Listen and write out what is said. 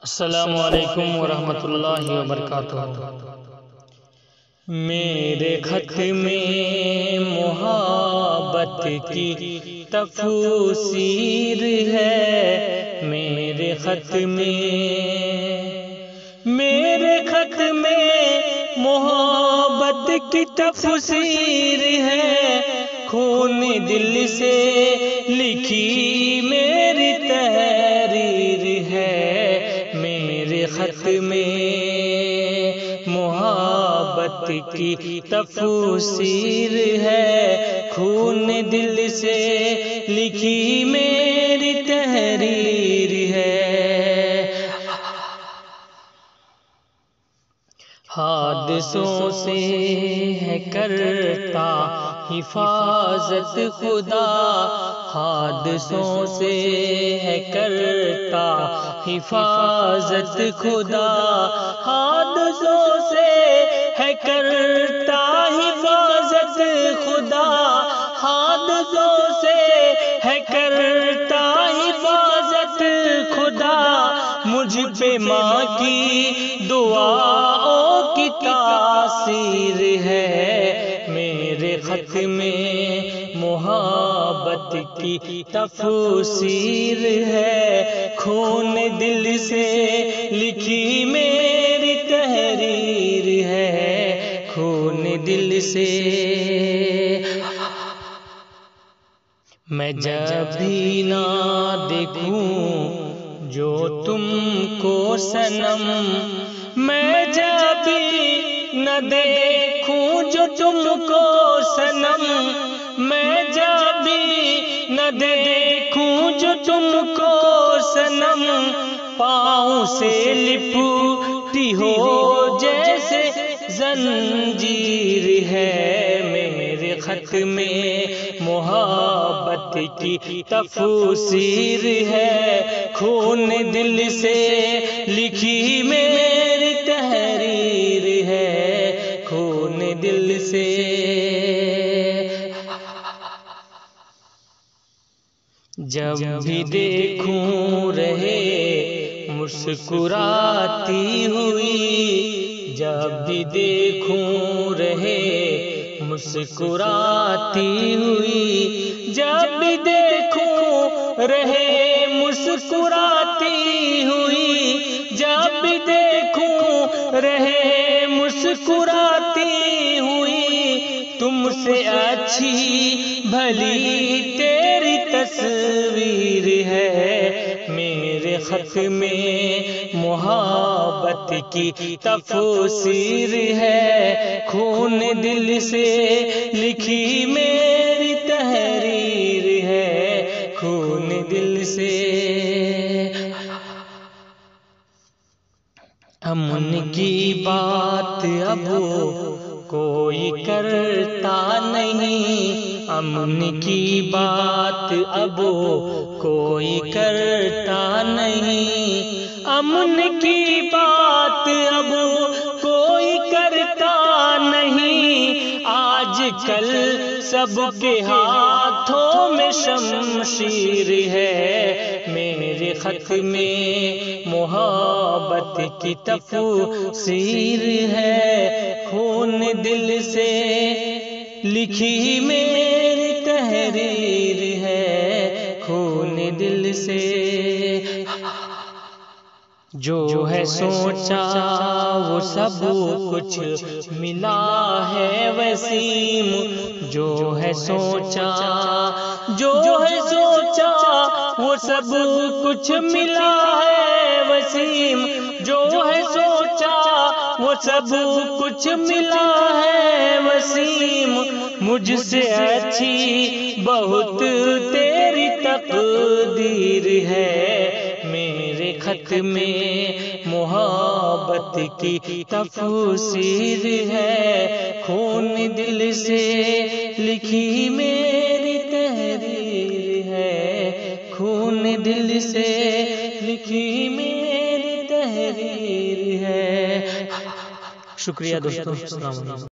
السلام علیکم ورحمۃ اللہ وبرکاتہ۔ میرے خط میں محبت کی تفسیر ہے، میرے خط میں محبت کی تفسیر ہے، خون دل سے لکھی میری تحریر ہے، میرے خط میں محبت کی تفسیر ہے، خون دل سے لکھی میری تحریر ہے۔ حادثوں سے ہے کرتا حفاظت خدا، حادثوں سے ہے کرتا حفاظت خدا، حادثوں سے ہے کرتا حفاظت خدا، حادثوں سے ہے کرتا حفاظت خدا، مجھ پہ ماں کی دعاؤں کی تاثیر ہے، میرے خط میں محبت کی تفسیر ہے، خون دل سے لکھی میری تحریر ہے، خون دل سے۔ میں جب بھی نہ دیکھوں جو تم کو صنم، میں جب بھی نہ دیکھوں جو تم کو صنم، میں جب بھی نہ دیکھوں جو تم کو صنم، پاؤں سے لپٹی ہو جیسے زنجیر ہے، میرے خط میں محبت کی تفسیر ہے، خون دل سے لکھی میری تحریر ہے، خون دل سے۔ جب بھی دیکھوں رہے مسکراتی ہوئی، جب بھی دیکھوں رہے مسکراتی ہوئی، جب بھی دیکھوں رہے مسکراتی ہوئی، جب بھی دیکھوں رہے مسکراتی ہوئی، تم سے اچھی بھلی تیری تصویر ہے، میرے خط میں محبت کی تفسیر ہے، خون دل سے لکھی میری تحریر ہے، خون دل سے۔ امن کی بات اب کوئی کرتا نہیں، امن کی بات اب کوئی کرتا نہیں، امن کی بات اب کوئی کرتا نہیں، آج کل سب کے ہاتھوں میں شمشیر ہے، میرے خط میں محبت کی تفسیر ہے، خون دل سے لکھی میری تحریر ہے، خون دل سے۔ جو ہے سوچا وہ سب کچھ ملا ہے وسیم، جو ہے سوچا وہ سب کچھ ملا ہے وسیم، جو ہے سوچا وہ سب کچھ ملا ہے وسیم، مجھ سے اچھی بہت تیری تقدیر ہے، میرے خط میں محبت کی تفسیر ہے، خون دل سے لکھی میری تحریر ہے، خون دل سے لکھی میری تحریر ہے۔ شکریہ دوستو، السلام علیکم۔